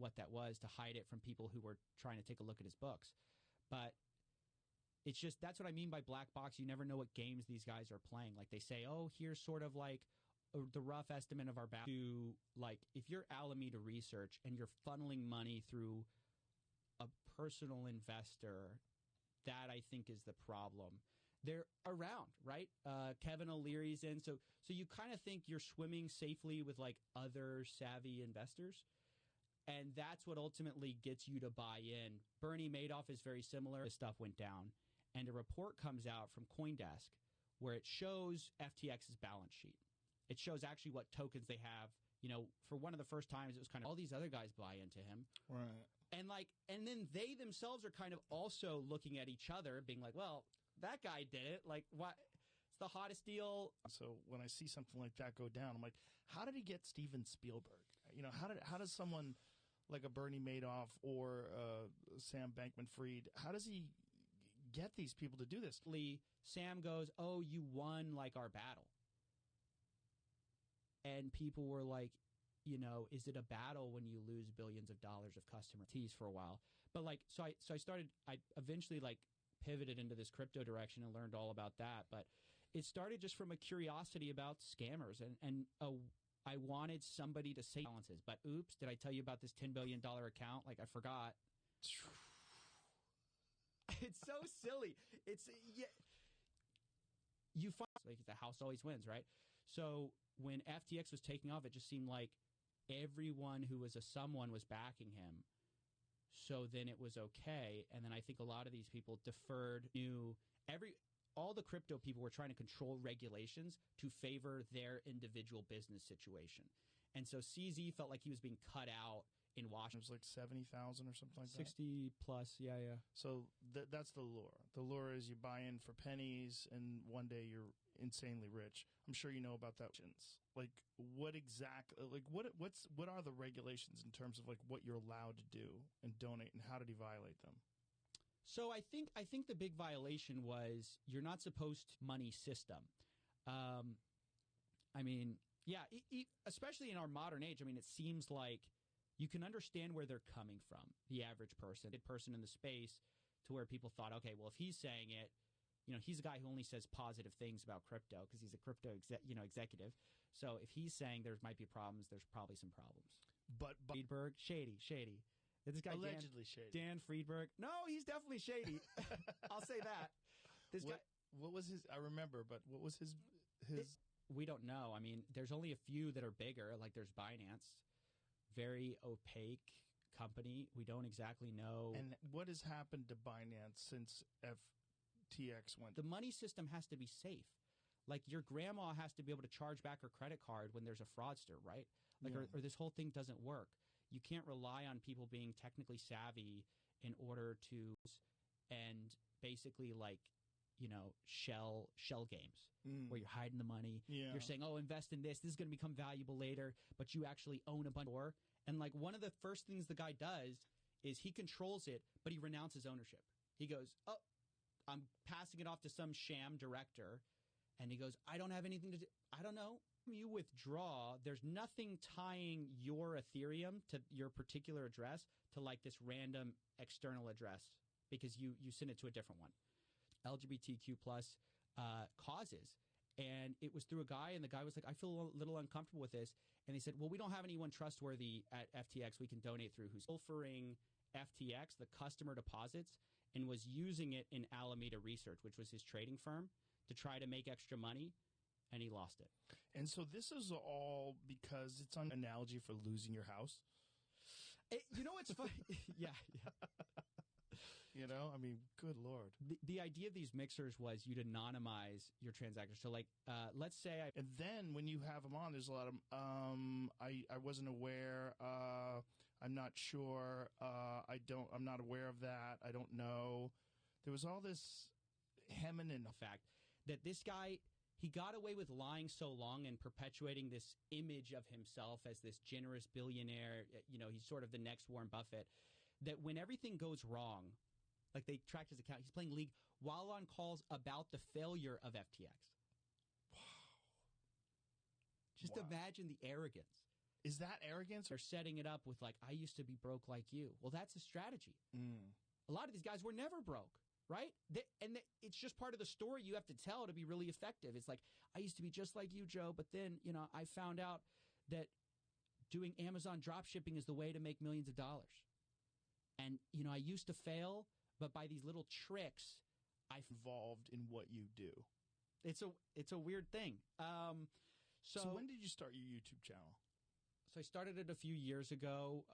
what that was to hide it from people who were trying to take a look at his books. But it's just, that's what I mean by black box. You never know what games these guys are playing. Like they say, oh, here's sort of like the rough estimate of our balance. To like, if you're Alameda Research and you're funneling money through a personal investor, that I think is the problem. They're around, right? Kevin O'Leary's in. So you kind of think you're swimming safely with like other savvy investors. And that's what ultimately gets you to buy in. Bernie Madoff is very similar. This stuff went down. And a report comes out from CoinDesk where it shows FTX's balance sheet. It shows actually what tokens they have. You know, for one of the first times, it was kind of all these other guys buy into him. Right. And then they themselves are kind of also looking at each other, being like, well, that guy did it. Like, what? It's the hottest deal. So when I see something like that go down, I'm like, how did he get Steven Spielberg? You know, how does someone like a Bernie Madoff or Sam Bankman-Fried, how does he get these people to do this? Sam goes, oh, you won like our battle. And people were like, you know, is it a battle when you lose billions of dollars of customer tease for a while? But like, so I eventually like pivoted into this crypto direction and learned all about that. But it started just from a curiosity about scammers. And I wanted somebody to say balances. But oops, did I tell you about this $10 billion account? Like, I forgot. It's so silly. It's, yeah. You find, like, the house always wins, right? So when FTX was taking off, it just seemed like everyone who was a someone was backing him. So then it was okay. And then I think a lot of these people deferred, all the crypto people were trying to control regulations to favor their individual business situation. And so CZ felt like he was being cut out in Washington. It was like 70,000 or something like 60 plus, yeah. So that's the lure. The lure is you buy in for pennies and one day you're insanely rich. I'm sure you know about that. Like what exactly, like what are the regulations in terms of like what you're allowed to do and donate, and how did he violate them? So I think the big violation was you're not supposed to money system. I mean, yeah, especially in our modern age. I mean, it seems like you can understand where they're coming from, the average person in the space, to where people thought, okay, well, if he's saying it, you know, he's a guy who only says positive things about crypto because he's a crypto executive. So if he's saying there might be problems, there's probably some problems. But Friedberg, shady. This guy allegedly shady. Dan Friedberg. No, he's definitely shady. I'll say that. This guy. What was his? I remember, but what was his? We don't know. I mean, there's only a few that are bigger. Like there's Binance, very opaque company. We don't exactly know. And what has happened to Binance since FTX went? The money system has to be safe. Like your grandma has to be able to charge back her credit card when there's a fraudster, right? Like, or this whole thing doesn't work. You can't rely on people being technically savvy in order to, and basically like, you know, shell games where you're hiding the money. Yeah. You're saying, oh, invest in this. This is going to become valuable later, but you actually own a bunch more. And like one of the first things the guy does is he controls it, but he renounces ownership. He goes, oh, I'm passing it off to some sham director. And he goes, I don't have anything to do. I don't know. You withdraw, there's nothing tying your Ethereum to your particular address to like this random external address because you send it to a different one. LGBTQ plus causes. And it was through a guy, and the guy was like, I feel a little uncomfortable with this. And they said, well, we don't have anyone trustworthy at FTX we can donate through who's pilfering FTX, the customer deposits, and was using it in Alameda Research, which was his trading firm, to try to make extra money. And he lost it. And so this is all because it's an analogy for losing your house. You know what's funny? Yeah. You know, I mean, good Lord. The idea of these mixers was you'd anonymize your transactions. So, like, let's say and then when you have them on, there's a lot of, I wasn't aware, I'm not sure, I'm not aware of that, I don't know. There was all this hemming and fact that this guy, he got away with lying so long and perpetuating this image of himself as this generous billionaire. You know, he's sort of the next Warren Buffett. That when everything goes wrong, like they tracked his account, he's playing League while on calls about the failure of FTX. Wow. Just imagine the arrogance. Is that arrogance? They're setting it up with like, I used to be broke like you. Well, that's a strategy. A lot of these guys were never broke, right? It's just part of the story you have to tell to be really effective. It's like, I used to be just like you, Joe, but then, I found out that doing Amazon drop shipping is the way to make millions of dollars. And, I used to fail, but by these little tricks, I've involved in what you do. It's a weird thing. So when did you start your YouTube channel? So I started it a few years ago,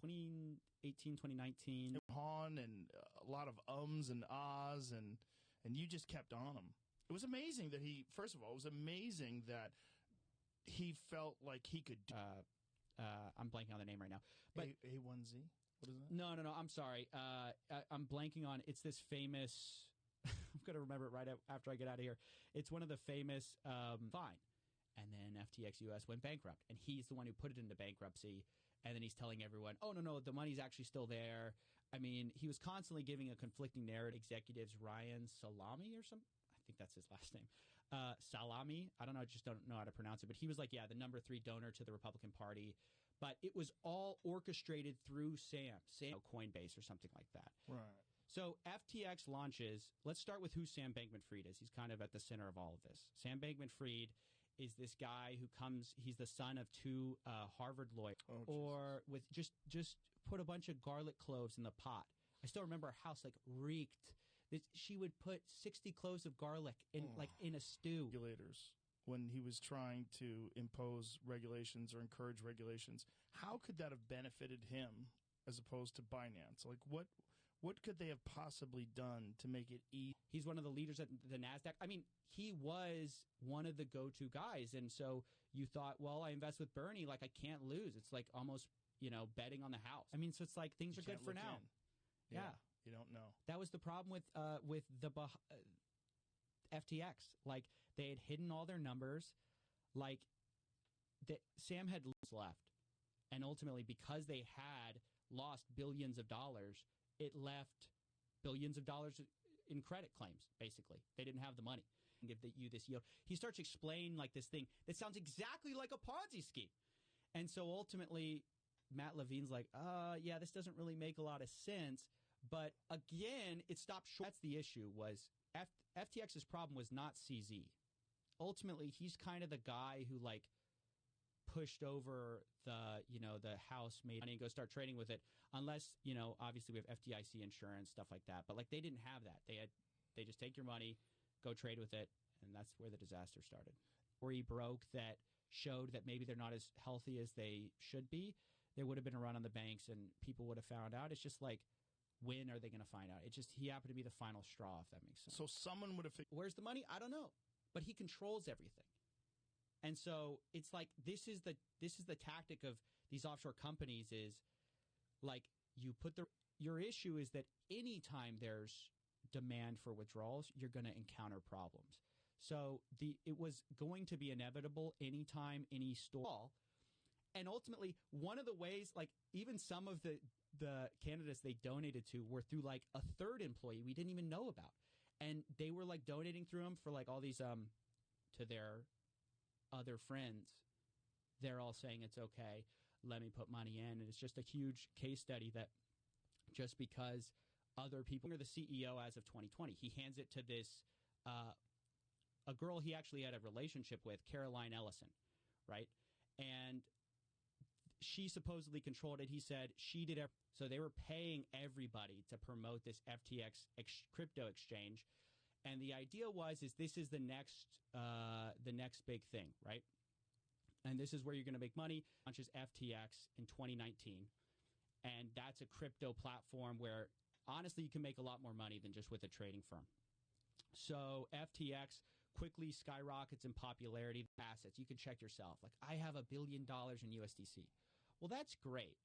2018, 2019. On and a lot of ums and ahs, and you just kept on them. It was amazing that first of all, it was amazing that he felt like he could do. I'm blanking on the name right now. But A1Z? What is that? No, I'm sorry. I'm blanking on, it's this famous, I'm going to remember it right after I get out of here. It's one of the famous, fine. And then FTX US went bankrupt. And he's the one who put it into bankruptcy. And then he's telling everyone, oh, no, the money's actually still there. I mean, he was constantly giving a conflicting narrative. Executives, Ryan Salami or something. I think that's his last name. Salami. I don't know. I just don't know how to pronounce it. But he was like, yeah, the number 3 donor to the Republican Party. But it was all orchestrated through Sam, Coinbase or something like that. Right. So FTX launches. Let's start with who Sam Bankman-Fried is. He's kind of at the center of all of this. Sam Bankman-Fried is this guy who he's the son of 2 Harvard lawyers. With just put a bunch of garlic cloves in the pot. I still remember our house like reeked. She would put 60 cloves of garlic in a stew. Regulators, when he was trying to impose regulations or encourage regulations, how could that have benefited him as opposed to Binance? Like what could they have possibly done to make it easy? He's one of the leaders at the NASDAQ. I mean, he was one of the go-to guys. And so you thought, well, I invest with Bernie, like I can't lose. It's like almost, betting on the house. I mean, so it's like things are good for now. Yeah. You don't know. That was the problem with the FTX. Like they had hidden all their numbers. Like Sam had left. And ultimately, because they had lost billions of dollars, it left billions of dollars in credit claims, basically. They didn't have the money. Give you this yield. He starts explaining like this thing that sounds exactly like a Ponzi scheme. And so ultimately, Matt Levine's like, yeah, this doesn't really make a lot of sense. But again, it stopped short. That's the issue was FTX's problem was not CZ. Ultimately, he's kind of the guy who like pushed over the house made money and go start trading with it. Unless, obviously we have FDIC insurance, stuff like that. But like they didn't have that. They just take your money, go trade with it. And that's where the disaster started. Where he broke that showed that maybe they're not as healthy as they should be. There would have been a run on the banks and people would have found out. It's just like, when are they going to find out? He happened to be the final straw, if that makes sense. So someone would have where's the money? I don't know. But he controls everything. And so it's like this is the tactic of these offshore companies is like you put your issue is that anytime there's demand for withdrawals, you're going to encounter problems. So it was going to be inevitable anytime any store. And ultimately, one of the ways, like even some of the candidates they donated to were through like a third employee we didn't even know about. And they were like donating through them for like all these to their other friends. They're all saying it's okay, let me put money in. And it's just a huge case study that just because other people are the CEO as of 2020, he hands it to this a girl he actually had a relationship with, Caroline Ellison, right? And she supposedly controlled it. He said she did. So they were paying everybody to promote this FTX crypto exchange. And the idea is this is the next big thing, right? And this is where you're going to make money. Launches FTX in 2019. And that's a crypto platform where, honestly, you can make a lot more money than just with a trading firm. So FTX quickly skyrockets in popularity. Assets, you can check yourself. Like, I have $1 billion in USDC. Well, that's great.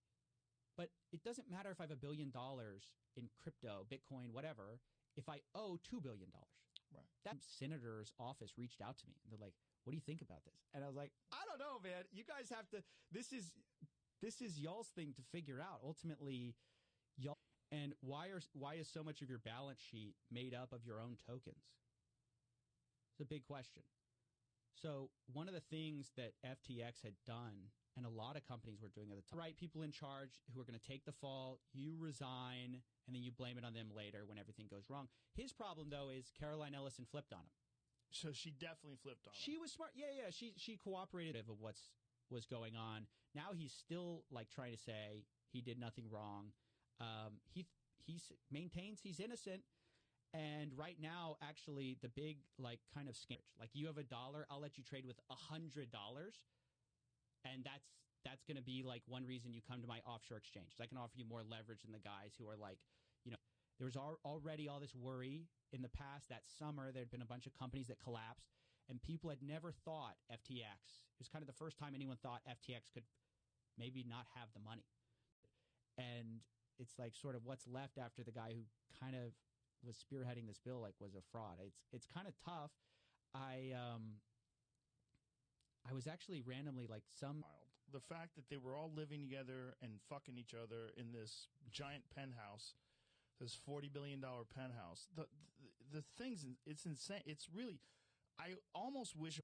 But it doesn't matter if I have $1 billion in crypto, Bitcoin, whatever, if I owe $2 billion. Right. That senator's office reached out to me. They're like, what do you think about this? And I was like, I don't know, man. You guys have to, this is y'all's thing to figure out. Ultimately, y'all. And why is so much of your balance sheet made up of your own tokens? It's a big question. So one of the things that FTX had done and a lot of companies were doing at the time. Right people in charge who are going to take the fall, you resign, and then you blame it on them later when everything goes wrong. His problem, though, is Caroline Ellison flipped on him. So she definitely flipped on him. She was smart. Yeah. She cooperated of was going on. Now he's still like trying to say he did nothing wrong. He maintains he's innocent. And right now, actually, the big like kind of scam, like you have $1, I'll let you trade with $100. And that's going to be like one reason you come to my offshore exchange. I can offer you more leverage than the guys who are like, there was already all this worry in the past. That summer, there had been a bunch of companies that collapsed, and people had never thought FTX. It was kind of the first time anyone thought FTX could maybe not have the money. And it's like sort of what's left after the guy who kind of was spearheading this bill like was a fraud. It's kind of tough. I was actually randomly like the fact that they were all living together and fucking each other in this giant penthouse, this $40 billion penthouse. The things, it's insane. It's really, I almost wish.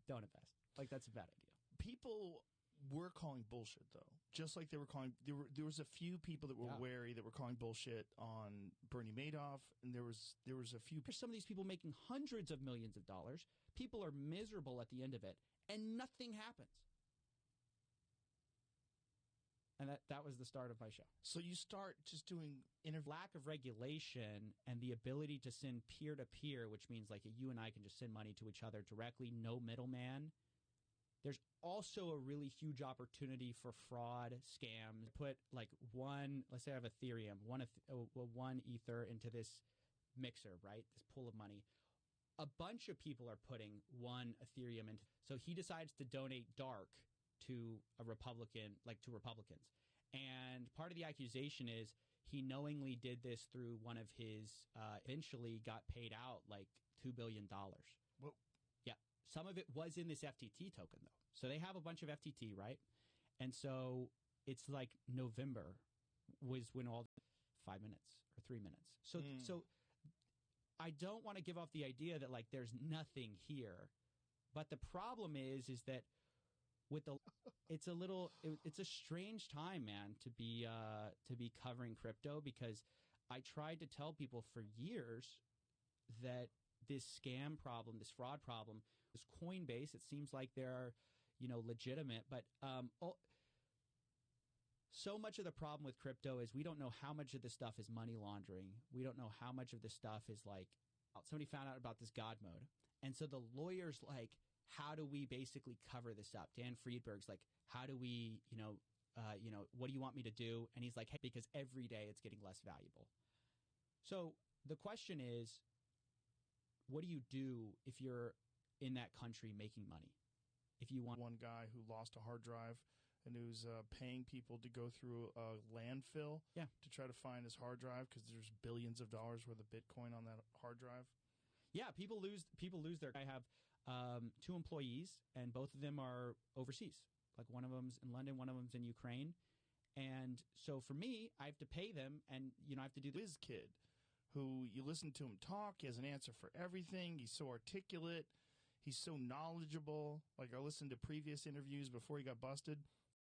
Don't invest. Like that's a bad idea. People were calling bullshit though, just like they were calling. There was a few people that were wary that were calling bullshit on Bernie Madoff, and there was a few. There's some of these people making hundreds of millions of dollars. People are miserable at the end of it, and nothing happens. And that was the start of my show. So you start just doing lack of regulation and the ability to send peer-to-peer, which means like you and I can just send money to each other directly, no middleman. There's also a really huge opportunity for fraud, scams. Put like let's say I have Ethereum, one Ether into this mixer, right? This pool of money. A bunch of people are putting one Ethereum into. So he decides to donate dark to a Republican, like to Republicans. And part of the accusation is he knowingly did this through one of his, eventually got paid out like $2 billion. Whoa. Yeah. Some of it was in this FTT token, though. So they have a bunch of FTT, right? And so it's like November was when all 5 minutes or 3 minutes. So I don't want to give off the idea that like there's nothing here. But the problem is that with it's a strange time, man, to be covering crypto, because I tried to tell people for years that this scam problem, this fraud problem, this Coinbase, it seems like they're, legitimate, but so much of the problem with crypto is we don't know how much of this stuff is money laundering. We don't know how much of this stuff is like somebody found out about this God mode, and so the lawyers like, how do we basically cover this up? Dan Friedberg's like, how do we, what do you want me to do? And he's like, hey, because every day it's getting less valuable. So the question is, what do you do if you're in that country making money? If you want one guy who lost a hard drive and who's paying people to go through a landfill to try to find his hard drive because there's billions of dollars worth of Bitcoin on that hard drive. Yeah, people lose their. I have 2 employees, and both of them are overseas. Like one of them's in London, one of them's in Ukraine. And so for me, I have to pay them, and I have to do the whiz kid who you listen to him talk. He has an answer for everything. He's so articulate. He's so knowledgeable. Like I listened to previous interviews before he got busted.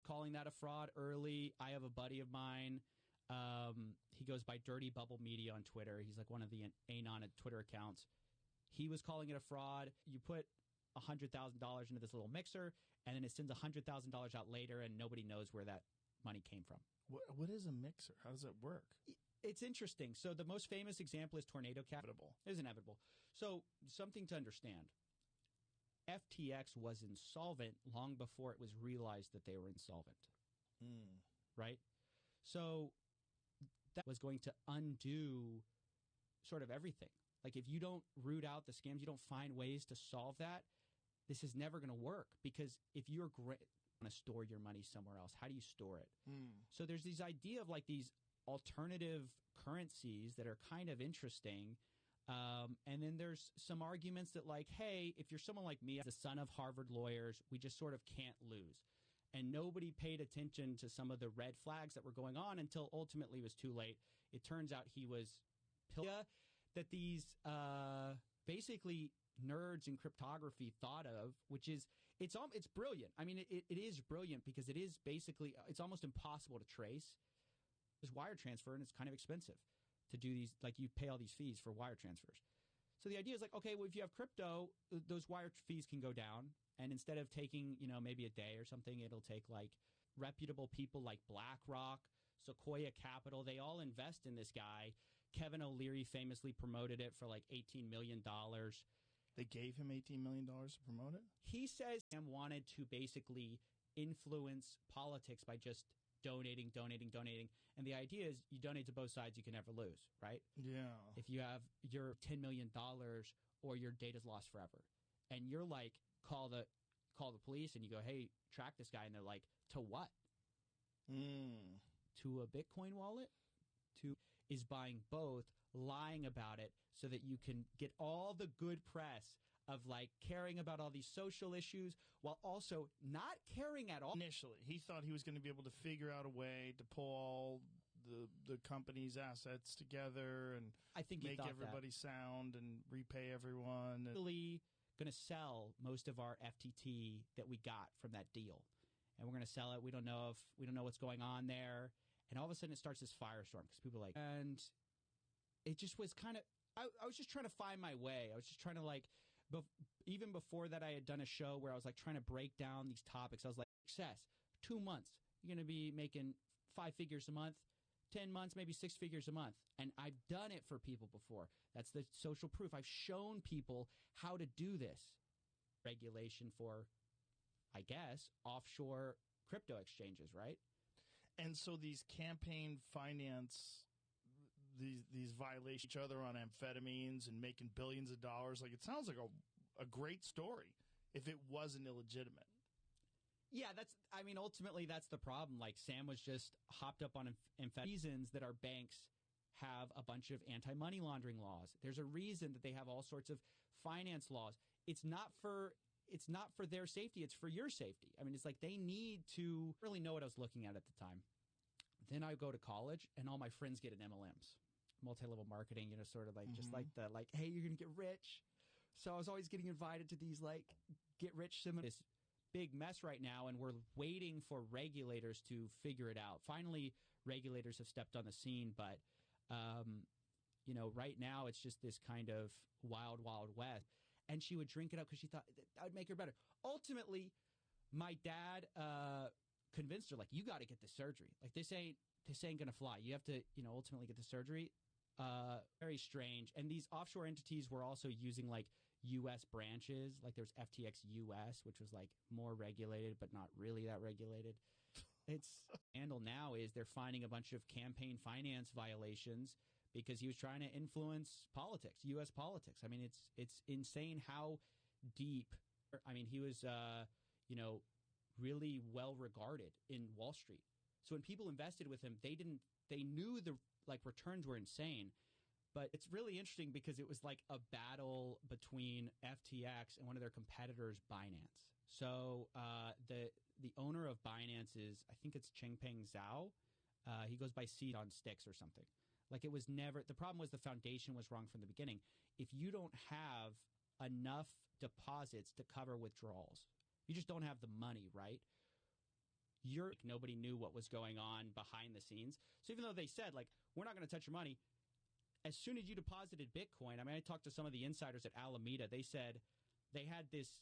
Calling that a fraud early. I have a buddy of mine. He goes by Dirty Bubble Media on Twitter. He's like one of the Anon Twitter accounts. He was calling it a fraud. You put $100,000 into this little mixer, and then it sends $100,000 out later, and nobody knows where that money came from. What is a mixer? How does it work? It's interesting. So the most famous example is Tornado Capital. It is inevitable. So something to understand. FTX was insolvent long before it was realized that they were insolvent. Right? So that was going to undo sort of everything. Like if you don't root out the scams, you don't find ways to solve that, this is never going to work, because if you're want to store your money somewhere else, how do you store it? So there's this idea of like these alternative currencies that are kind of interesting. And then there's some arguments that like, hey, if you're someone like me, as the son of Harvard lawyers, we just sort of can't lose. And nobody paid attention to some of the red flags that were going on until ultimately it was too late. It turns out he was that these basically nerds in cryptography thought of, which is It's brilliant. I mean, it is brilliant because it is basically, it's almost impossible to trace. There's wire transfer, and it's kind of expensive to do these. Like, you pay all these fees for wire transfers. So the idea is like, okay, well, if you have crypto, those wire fees can go down. And instead of taking, maybe a day or something, it'll take like reputable people like BlackRock, Sequoia Capital. They all invest in this guy. Kevin O'Leary famously promoted it for like $18 million. They gave him $18 million to promote it? He says Sam wanted to basically influence politics by just donating. And the idea is you donate to both sides, you can never lose, right? Yeah. If you have your $10 million or your data's lost forever, and you're like, call the police and you go, hey, track this guy. And they're like, to what? To a Bitcoin wallet? Is buying both, lying about it so that you can get all the good press of like caring about all these social issues while also not caring at all. Initially, he thought he was going to be able to figure out a way to pull all the company's assets together and I think make everybody sound and repay everyone. Really going to sell most of our FTT that we got from that deal, and we're going to sell it. We don't know what's going on there. And all of a sudden it starts this firestorm because people are like, and it just was kind of, I was just trying to find my way. I was just trying to like, even before that I had done a show where I was like trying to break down these topics. I was like, success, 2 months, you're going to be making 5 figures a month, 10 months, maybe 6 figures a month. And I've done it for people before. That's the social proof. I've shown people how to do this. Regulation for, I guess, offshore crypto exchanges, right? And so these campaign finance, these violations each other on amphetamines and making billions of dollars. Like, it sounds like a great story if it wasn't illegitimate. Yeah, ultimately that's the problem. Like, Sam was just hopped up on amphetamines. Reasons that our banks have a bunch of anti-money laundering laws. There's a reason that they have all sorts of finance laws. It's not for their safety. It's for your safety. I mean, it's like they need to really know what I was looking at the time. Then I go to college, and all my friends get an MLMs, multi-level marketing, sort of like just like the like, hey, you're going to get rich. So I was always getting invited to these like get rich seminars. This big mess right now, and we're waiting for regulators to figure it out. Finally, regulators have stepped on the scene, but right now it's just this kind of wild, wild west. And she would drink it up because she thought that would make her better. Ultimately, my dad convinced her, like, you got to get the surgery. Like, this ain't going to fly. You have to, ultimately get the surgery. Very strange. And these offshore entities were also using, like, U.S. branches. Like, there's FTX U.S., which was, like, more regulated, but not really that regulated. It's handle now is they're finding a bunch of campaign finance violations because he was trying to influence politics, U.S. politics. I mean, it's insane how deep. I mean, he was, really well regarded in Wall Street. So when people invested with him, they knew the returns were insane. But it's really interesting because it was like a battle between FTX and one of their competitors, Binance. So the owner of Binance is, I think it's Changpeng Zhao. He goes by Seed on Sticks or something. Like, it was never, the problem was the foundation was wrong from the beginning. If you don't have enough deposits to cover withdrawals, you just don't have the money, right? Nobody knew what was going on behind the scenes. So even though they said, like, we're not going to touch your money, as soon as you deposited Bitcoin, I mean, I talked to some of the insiders at Alameda. They said they had this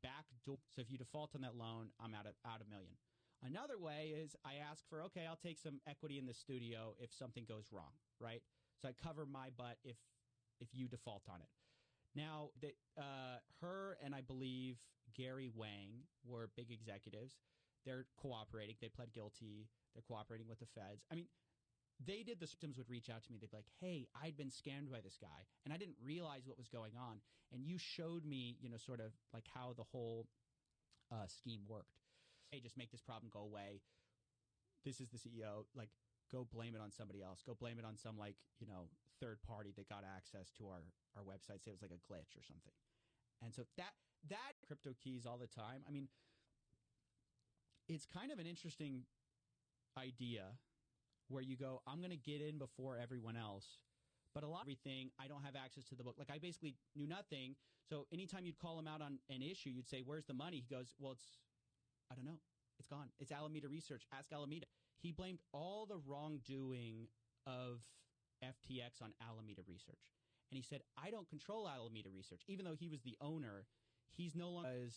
back door. So if you default on that loan, I'm out $1 million. Another way is I ask for, okay, I'll take some equity in the studio if something goes wrong, right? So I cover my butt if you default on it. Now, her and I believe Gary Wang were big executives. They're cooperating. They pled guilty. They're cooperating with the feds. I mean, they did. The systems would reach out to me. They'd be like, hey, I'd been scammed by this guy, and I didn't realize what was going on. And you showed me, sort of like how the whole scheme worked. Hey, just make this problem go away. This is the CEO. Like, go blame it on somebody else. Go blame it on some, third party that got access to our website. Say it was like a glitch or something. And so that crypto keys all the time. I mean, it's kind of an interesting idea where you go, I'm going to get in before everyone else, But a lot of everything, I don't have access to the book. Like, I basically knew nothing. So anytime you'd call him out on an issue, you'd say, where's the money? He goes, well, I don't know. It's gone. It's Alameda Research. Ask Alameda. He blamed all the wrongdoing of FTX on Alameda Research. And he said, I don't control Alameda Research. Even though he was the owner, he's no longer as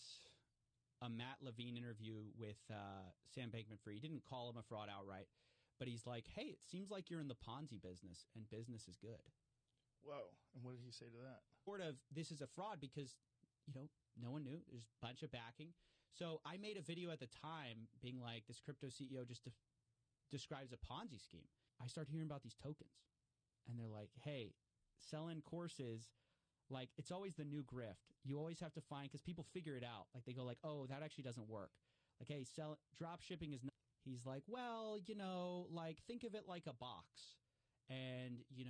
a Matt Levine interview with Sam Bankman-Fried. He didn't call him a fraud outright. But he's like, hey, it seems like you're in the Ponzi business, and business is good. Whoa. And what did he say to that? Sort of, this is a fraud because, no one knew. There's a bunch of backing. So I made a video at the time being like, this crypto CEO just describes a Ponzi scheme. I started hearing about these tokens. And they're like, hey, selling courses, like, it's always the new grift. You always have to find, because people figure it out. Like, they go like, oh, that actually doesn't work. Like, hey, drop shipping is not. He's like, well, like, think of it like a box. And, you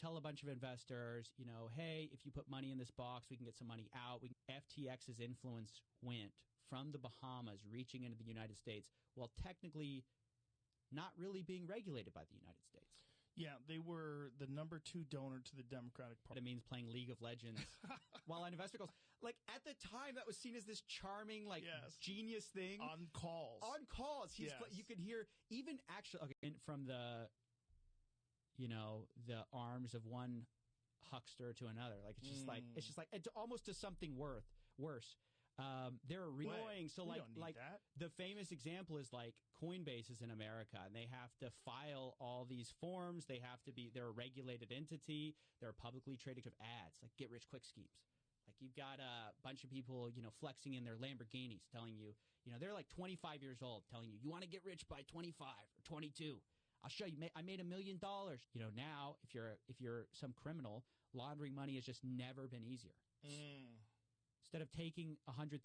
tell a bunch of investors, hey, if you put money in this box, we can get some money out. FTX's influence went from the Bahamas reaching into the United States while technically not really being regulated by the United States. Yeah, they were the number 2 donor to the Democratic Party. It means playing League of Legends while an investor goes. Like, at the time, that was seen as this charming, like, genius thing. On calls. On calls. You could hear even actually from the, the arms of one huckster to another. Like, it's just like it's almost to something worse. They're annoying. So that. The famous example is like Coinbase is in America and they have to file all these forms. They're a regulated entity. They're publicly traded of ads, like get rich quick schemes. Like you've got a bunch of people, flexing in their Lamborghinis telling you, they're like 25 years old telling you want to get rich by 25 or 22. I'll show you. I made $1 million. Now if you're some criminal, laundering money has just never been easier. Instead of taking $100,000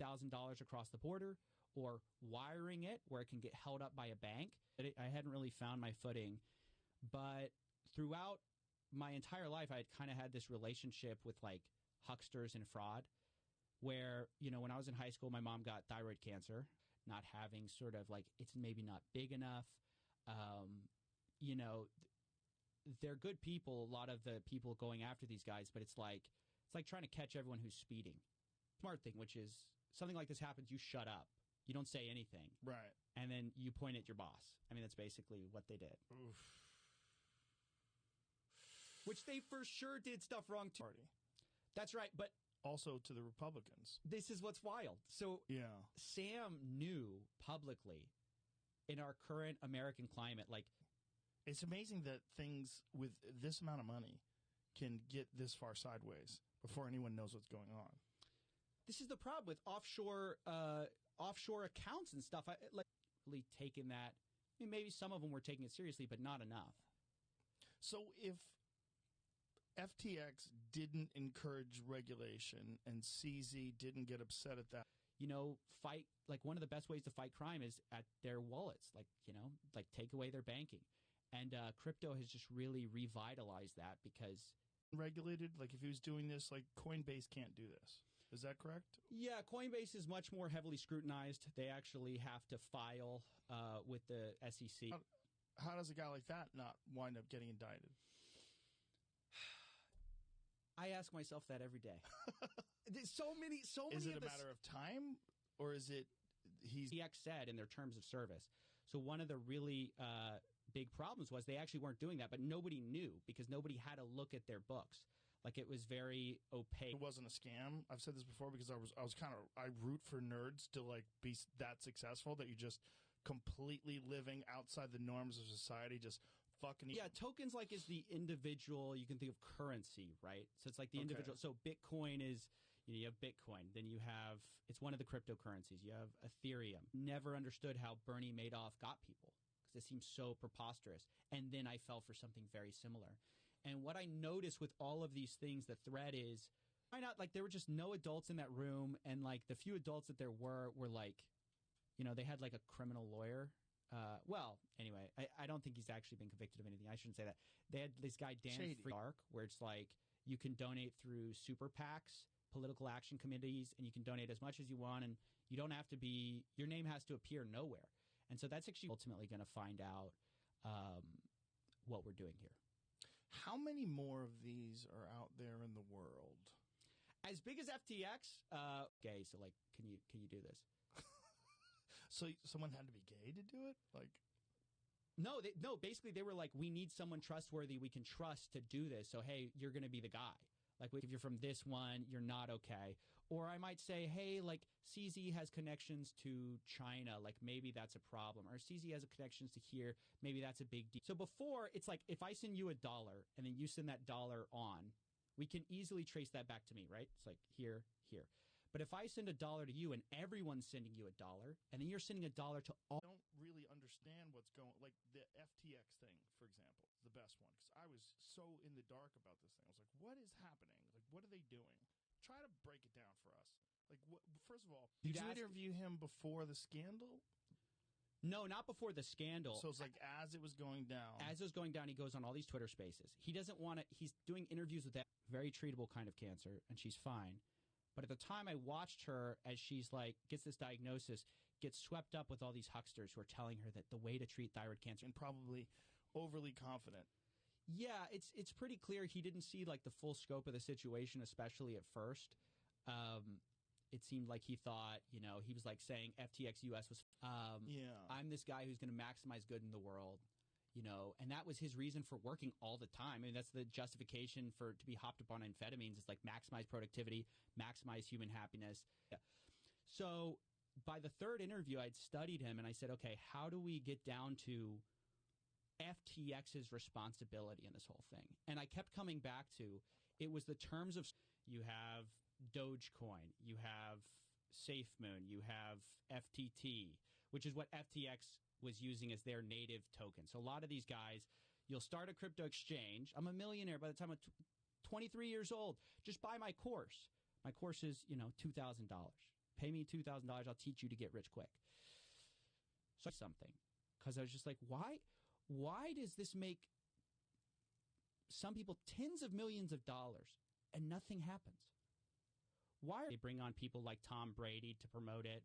across the border or wiring it where it can get held up by a bank, I hadn't really found my footing. But throughout my entire life, I had kind of had this relationship with like hucksters and fraud where, when I was in high school, my mom got thyroid cancer, not having sort of like it's maybe not big enough. They're good people, a lot of the people going after these guys, but it's like trying to catch everyone who's speeding. Smart thing, which is something like this happens, you shut up. You don't say anything. Right. And then you point at your boss. I mean, that's basically what they did. Oof. Which they for sure did stuff wrong to. Party. That's right, but also to the Republicans. This is what's wild. So yeah. Sam knew publicly in our current American climate, like, it's amazing that things with this amount of money can get this far sideways before anyone knows what's going on. This is the problem with offshore accounts and stuff. I like really taking that. I mean, maybe some of them were taking it seriously, but not enough. So if FTX didn't encourage regulation and CZ didn't get upset at that, fight, like one of the best ways to fight crime is at their wallets, like take away their banking. And crypto has just really revitalized that because regulated, like if he was doing this, like Coinbase can't do this. Is that correct? Yeah, Coinbase is much more heavily scrutinized. They actually have to file with the SEC. How does a guy like that not wind up getting indicted? I ask myself that every day. There's so many. Is it a matter of time, or is it FTX said in their terms of service? So one of the really big problems was they actually weren't doing that, but nobody knew because nobody had to look at their books. Like it was very opaque. It wasn't a scam. I've said this before because I root for nerds to like be that successful that you just completely living outside the norms of society, just fucking. Yeah, tokens like is the individual. You can think of currency, right? So it's like the individual. So Bitcoin is. You have Bitcoin. Then you have it's one of the cryptocurrencies. You have Ethereum. Never understood how Bernie Madoff got people because it seems so preposterous. And then I fell for something very similar. And what I noticed with all of these things, the thread is, why not? Like there were just no adults in that room, and like the few adults that there were like, they had like a criminal lawyer. Well, anyway, I don't think he's actually been convicted of anything. I shouldn't say that. They had this guy Dan Dark, where it's like you can donate through super PACs, political action committees, and you can donate as much as you want, and you don't have to be. Your name has to appear nowhere. And so that's actually ultimately going to find out what we're doing here. How many more of these are out there in the world? As big as FTX, gay. So like, can you do this? So someone had to be gay to do it? Like, no. Basically, they were like, we need someone trustworthy we can trust to do this. So hey, you're going to be the guy. Like, if you're from this one, you're not okay. Or I might say, hey, like CZ has connections to China. Like maybe that's a problem. Or CZ has connections to here. Maybe that's a big deal. So before, it's like if I send you $1 and then you send that dollar on, we can easily trace that back to me, right? It's like here. But if I send $1 to you and everyone's sending you $1, and then you're sending $1 to all, I don't really understand what's going. Like the FTX thing, for example, is the best one because I was so in the dark about this thing. I was like, "What is happening? Like, what are they doing?" Try to break it down for us. Like, first of all, did you interview him before the scandal? No, not before the scandal. So it's like as it was going down. As it was going down, he goes on all these Twitter spaces. He doesn't want to. He's doing interviews with that very treatable kind of cancer, and she's fine. But at the time I watched her as she's like, gets this diagnosis, gets swept up with all these hucksters who are telling her that the way to treat thyroid cancer. And probably overly confident. Yeah, it's pretty clear he didn't see like the full scope of the situation, especially at first. It seemed like he thought, he was like saying FTX US was, I'm this guy who's going to maximize good in the world. And that was his reason for working all the time. I mean, that's the justification to be hopped up on amphetamines. It's like maximize productivity, maximize human happiness. Yeah. So by the third interview, I'd studied him and I said, okay, how do we get down to FTX's responsibility in this whole thing? And I kept coming back to, it was the terms of, you have Dogecoin, you have SafeMoon, you have FTT, which is what FTX was using as their native token. So a lot of these guys, you'll start a crypto exchange. I'm a millionaire by the time I'm 23 years old. Just buy my course. My course is, $2,000. Pay me $2,000. I'll teach you to get rich quick. So something, because I was just like, why does this make some people tens of millions of dollars and nothing happens? Why are they bring on people like Tom Brady to promote it?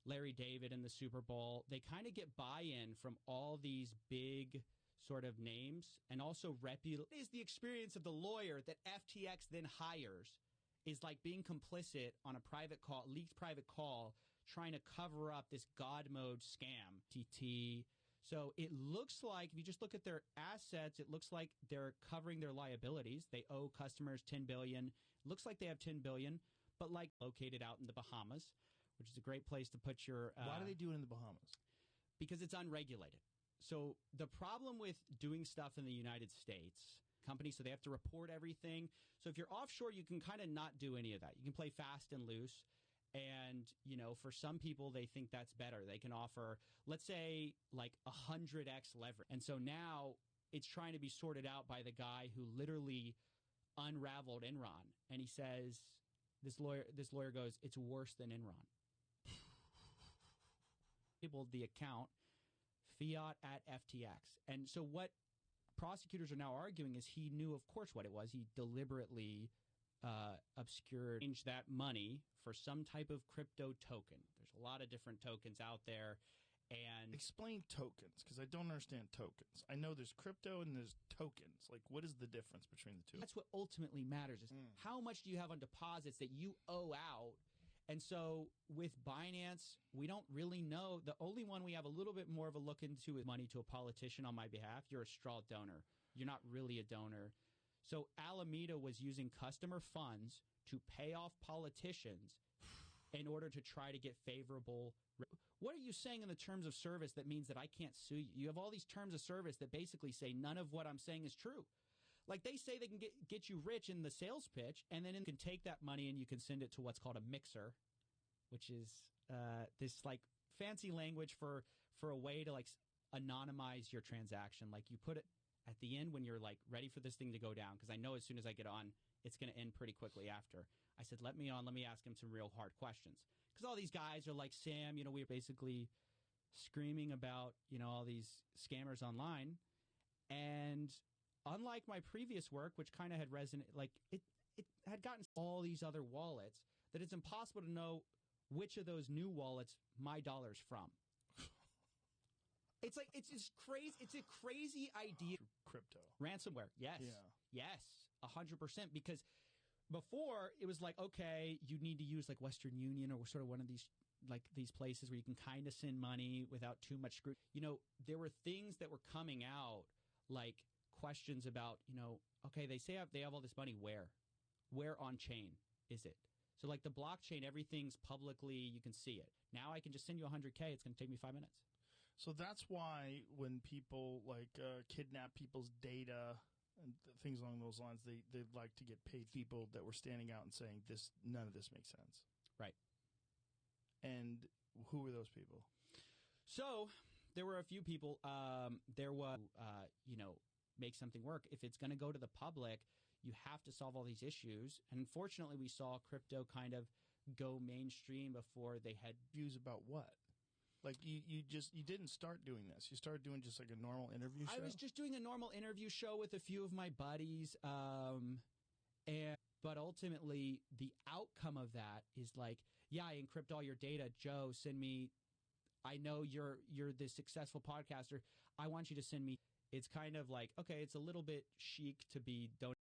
Larry David in the Super Bowl, they kind of get buy-in from all these big sort of names and also reputable. Is the experience of the lawyer that FTX then hires is like being complicit on a leaked private call, trying to cover up this God mode scam, TT. So it looks like, if you just look at their assets, it looks like they're covering their liabilities. They owe customers $10 billion. Looks like they have $10 billion, but like located out in the Bahamas, which is a great place to put your... Why do they do it in the Bahamas? Because it's unregulated. So the problem with doing stuff in the United States, companies, so they have to report everything. So if you're offshore, you can kind of not do any of that. You can play fast and loose. And, for some people, they think that's better. They can offer, let's say, like 100x leverage. And so now it's trying to be sorted out by the guy who literally unraveled Enron. And he says, this lawyer goes, it's worse than Enron. People, the account, fiat at FTX. And so what prosecutors are now arguing is he knew, of course, what it was. He deliberately obscured that money for some type of crypto token. There's a lot of different tokens out there. And explain tokens, because I don't understand tokens. I know there's crypto and there's tokens. Like, what is the difference between the two? That's what ultimately matters is how much do you have on deposits that you owe out. And so with Binance, we don't really know. The only one we have a little bit more of a look into is money to a politician on my behalf. You're a straw donor. You're not really a donor. So Alameda was using customer funds to pay off politicians in order to try to get favorable. What are you saying in the terms of service that means that I can't sue you? You have all these terms of service that basically say none of what I'm saying is true. Like they say they can get you rich in the sales pitch, and then you can take that money and you can send it to what's called a mixer, which is this like fancy language for a way to like anonymize your transaction. Like you put it at the end when you're like ready for this thing to go down, because I know as soon as I get on, it's going to end pretty quickly after. I said, let me on, let me ask him some real hard questions. Because all these guys are like, Sam, we're basically screaming about, all these scammers online. And unlike my previous work, which kind of had resonated, like it had gotten all these other wallets, that it's impossible to know which of those new wallets my dollar's from. It's like it's just crazy. It's a crazy idea. Crypto Ransomware, yes, yes, 100%. Because before it was like, okay, you need to use like Western Union or sort of one of these places where you can kind of send money without too much scrutiny. You know, there were things that were coming out like questions about, you know, okay, they say they have all this money. Where on chain is it? So like the blockchain, everything's publicly, you can see it. Now I can just send you $100K. It's going to take me 5 minutes. So that's why when people like kidnap people's data and things along those lines, they'd like to get paid people that were standing out and saying none of this makes sense. Right. And who were those people? So there were a few people. There was, make something work. If it's going to go to the public, you have to solve all these issues. And unfortunately, we saw crypto kind of go mainstream before they had views about what? Like you didn't start doing this. You started doing just like a normal interview show? I was just doing a normal interview show with a few of my buddies. But ultimately, the outcome of that is like, yeah, I encrypt all your data. Joe, send me. I know you're this successful podcaster. I want you to send me. It's kind of like, okay, it's a little bit chic to be donating